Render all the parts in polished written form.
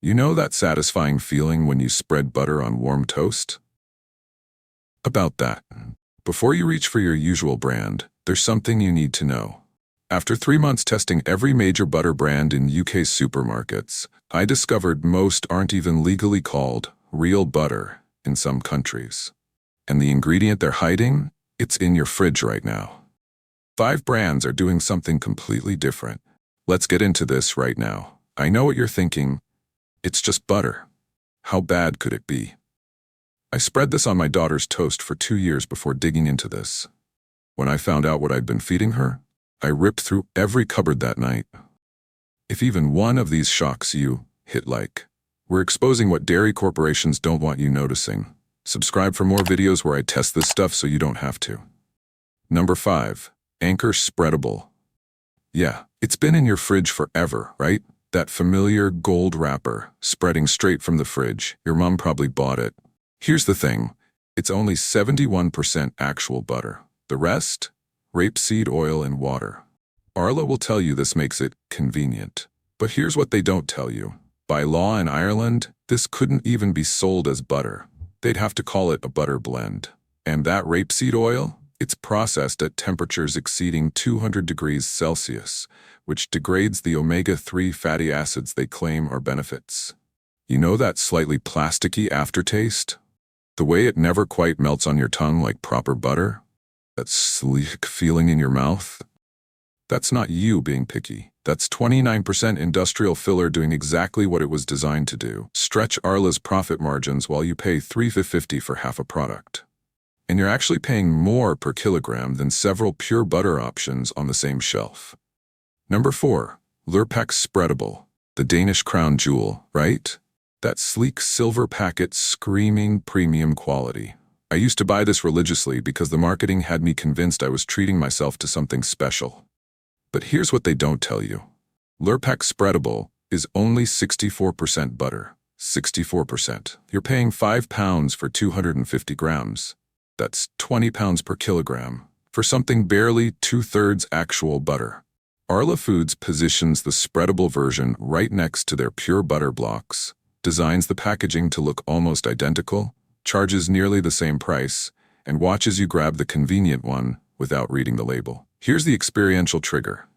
You know that satisfying feeling when you spread butter on warm toast? About that. Before you reach for your usual brand, there's something you need to know. After 3 months testing every major butter brand in UK supermarkets, I discovered most aren't even legally called real butter in some countries. And the ingredient they're hiding? It's in your fridge right now. 5 brands are doing something completely different. Let's get into this right now. I know what you're thinking. It's just butter. How bad could it be? I spread this on my daughter's toast for 2 years before digging into this. When I found out what I'd been feeding her, I ripped through every cupboard that night. If even one of these shocks you, hit like. We're exposing what dairy corporations don't want you noticing. Subscribe for more videos where I test this stuff so you don't have to. Number 5. Anchor Spreadable. Yeah, it's been in your fridge forever, right? That familiar gold wrapper, spreading straight from the fridge. Your mom probably bought it. Here's the thing. It's only 71% actual butter. The rest? Rapeseed oil and water. Arla will tell you this makes it convenient. But here's what they don't tell you. By law in Ireland, this couldn't even be sold as butter. They'd have to call it a butter blend. And that rapeseed oil? It's processed at temperatures exceeding 200 degrees Celsius, which degrades the omega-3 fatty acids they claim are benefits. You know that slightly plasticky aftertaste? The way it never quite melts on your tongue like proper butter? That sleek feeling in your mouth? That's not you being picky. That's 29% industrial filler doing exactly what it was designed to do. Stretch Arla's profit margins while you pay $3.50 for half a product. And you're actually paying more per kilogram than several pure butter options on the same shelf. Number 4. Lurpak Spreadable. The Danish crown jewel, right? That sleek silver packet screaming premium quality. I used to buy this religiously because the marketing had me convinced I was treating myself to something special. But here's what they don't tell you. Lurpak Spreadable is only 64% butter. 64%. You're paying £5 for 250 grams. That's 20 pounds per kilogram for something barely 2/3 actual butter. Arla Foods positions the spreadable version right next to their pure butter blocks, designs the packaging to look almost identical, charges nearly the same price, and watches you grab the convenient one without reading the label. Here's the experiential trigger.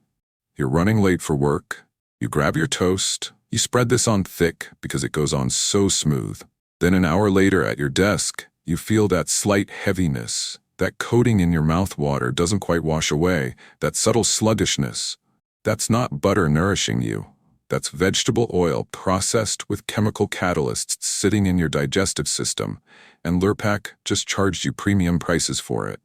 You're running late for work, you grab your toast, you spread this on thick because it goes on so smooth. Then an hour later at your desk, you feel that slight heaviness. That coating in your mouth water doesn't quite wash away, that subtle sluggishness. That's not butter nourishing you. That's vegetable oil processed with chemical catalysts sitting in your digestive system, and Lurpak just charged you premium prices for it.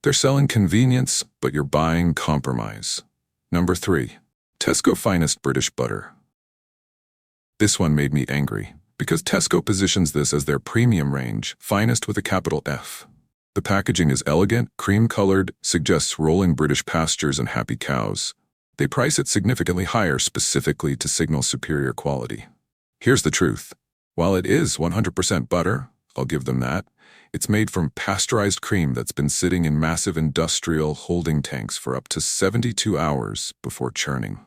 They're selling convenience, but you're buying compromise. Number 3. Tesco Finest British Butter. This one made me angry, because Tesco positions this as their premium range, finest with a capital F. The packaging is elegant, cream-colored, suggests rolling British pastures and happy cows. They price it significantly higher specifically to signal superior quality. Here's the truth. While it is 100% butter, I'll give them that, it's made from pasteurized cream that's been sitting in massive industrial holding tanks for up to 72 hours before churning.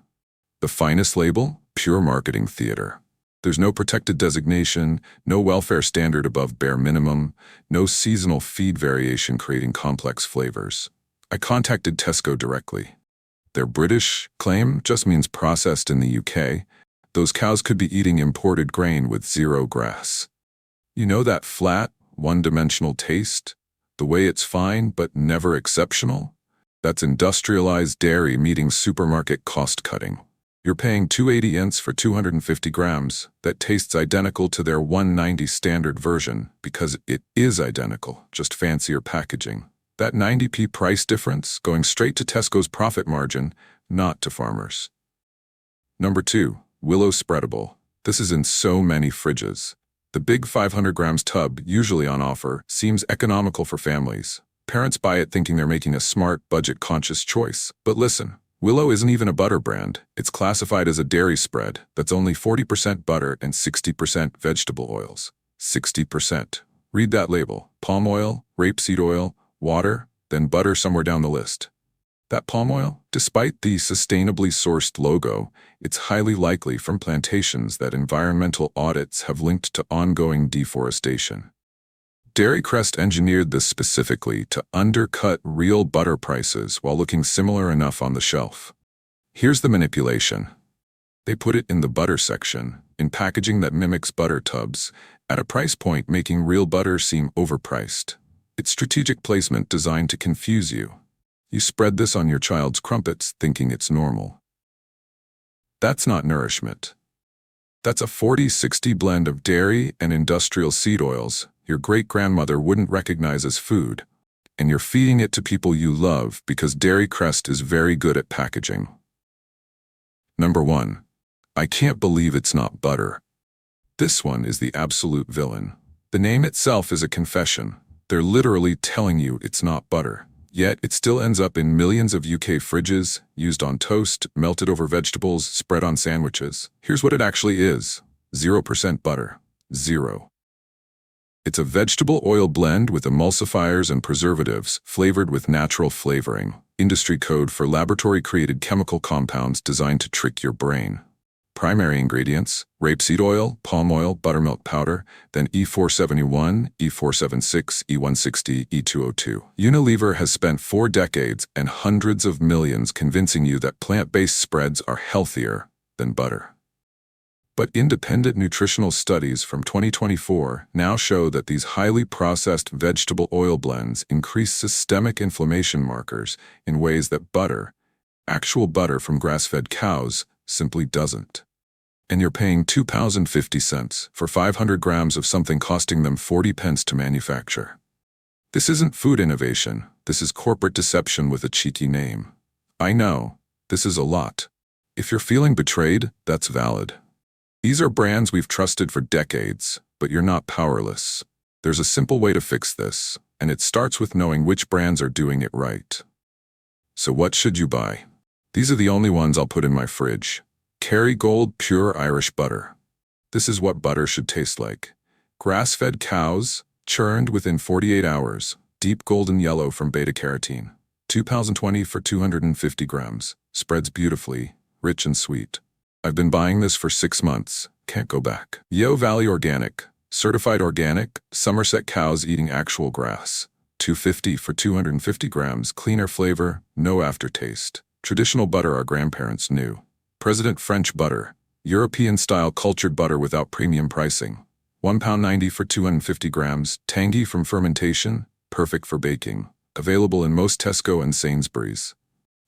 The finest label? Pure marketing theater. There's no protected designation, no welfare standard above bare minimum, no seasonal feed variation creating complex flavors. I contacted Tesco directly. Their British claim just means processed in the UK. Those cows could be eating imported grain with zero grass. You know that flat, one-dimensional taste? The way it's fine but never exceptional? That's industrialized dairy meeting supermarket cost-cutting. You're paying $2.80 for 250 grams that tastes identical to their $1.90 standard version because it is identical, just fancier packaging. That 90p price difference going straight to Tesco's profit margin, not to farmers. Number 2. Willow Spreadable. This is in so many fridges. The big 500 grams tub, usually on offer, seems economical for families. Parents buy it thinking they're making a smart, budget-conscious choice. But listen, Willow isn't even a butter brand. It's classified as a dairy spread that's only 40% butter and 60% vegetable oils. 60%. Read that label. Palm oil, rapeseed oil, water, then butter somewhere down the list. That palm oil, despite the sustainably sourced logo, it's highly likely from plantations that environmental audits have linked to ongoing deforestation. Dairy Crest engineered this specifically to undercut real butter prices while looking similar enough on the shelf. Here's the manipulation. They put it in the butter section, in packaging that mimics butter tubs, at a price point making real butter seem overpriced. It's strategic placement designed to confuse you. You spread this on your child's crumpets thinking it's normal. That's not nourishment. That's a 40-60 blend of dairy and industrial seed oils your great-grandmother wouldn't recognize as food, and you're feeding it to people you love because Dairy Crest is very good at packaging. Number 1. I can't believe it's not butter. This one is the absolute villain. The name itself is a confession. They're literally telling you it's not butter. Yet it still ends up in millions of UK fridges, used on toast, melted over vegetables, spread on sandwiches. Here's what it actually is. 0% butter. Zero. It's a vegetable oil blend with emulsifiers and preservatives, flavored with natural flavoring. Industry code for laboratory-created chemical compounds designed to trick your brain. Primary ingredients: rapeseed oil, palm oil, buttermilk powder, then E471, E476, E160, E202. Unilever has spent 4 decades and hundreds of millions convincing you that plant-based spreads are healthier than butter. But independent nutritional studies from 2024 now show that these highly processed vegetable oil blends increase systemic inflammation markers in ways that butter, actual butter from grass-fed cows, simply doesn't. And you're paying £2.50 for 500 grams of something costing them 40 pence to manufacture. This isn't food innovation, this is corporate deception with a cheeky name. I know, this is a lot. If you're feeling betrayed, that's valid. These are brands we've trusted for decades, but you're not powerless. There's a simple way to fix this, and it starts with knowing which brands are doing it right. So what should you buy? These are the only ones I'll put in my fridge. Kerrygold Pure Irish Butter. This is what butter should taste like. Grass-fed cows, churned within 48 hours, deep golden yellow from beta-carotene. £2.20 for 250 grams. Spreads beautifully, rich and sweet. I've been buying this for 6 months. Can't go back. Yo Valley Organic. Certified organic, Somerset cows eating actual grass. $2.50 for 250 grams. Cleaner flavor, no aftertaste. Traditional butter our grandparents knew. President French butter. European-style cultured butter without premium pricing. £1.90 for 250 grams. Tangy from fermentation, perfect for baking. Available in most Tesco and Sainsbury's.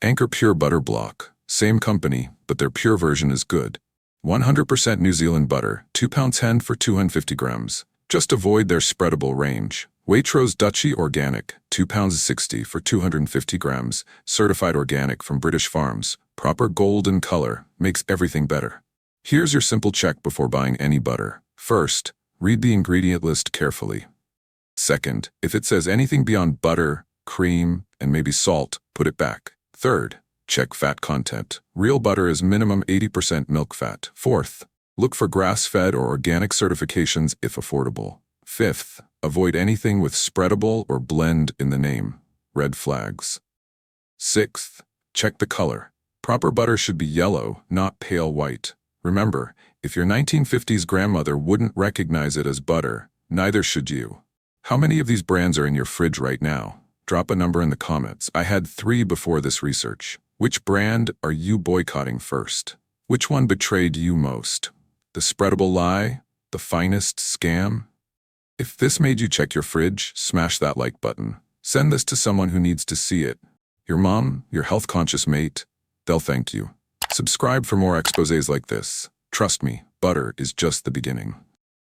Anchor Pure Butter Block. Same company, but their pure version is good. 100% New Zealand butter, £2.10 for 250 grams. Just avoid their spreadable range. Waitrose Duchy Organic, £2.60 for 250 grams. Certified organic from British farms. Proper golden color, makes everything better. Here's your simple check before buying any butter. First, read the ingredient list carefully. Second, if it says anything beyond butter, cream, and maybe salt, put it back. Third, check fat content. Real butter is minimum 80% milk fat. Fourth, look for grass-fed or organic certifications if affordable. Fifth, avoid anything with spreadable or blend in the name. Red flags. Sixth, check the color. Proper butter should be yellow, not pale white. Remember, if your 1950s grandmother wouldn't recognize it as butter, neither should you. How many of these brands are in your fridge right now? Drop a number in the comments. I had 3 before this research. Which brand are you boycotting first? Which one betrayed you most? The spreadable lie? The finest scam? If this made you check your fridge, smash that like button. Send this to someone who needs to see it. Your mom, your health-conscious mate, they'll thank you. Subscribe for more exposés like this. Trust me, butter is just the beginning.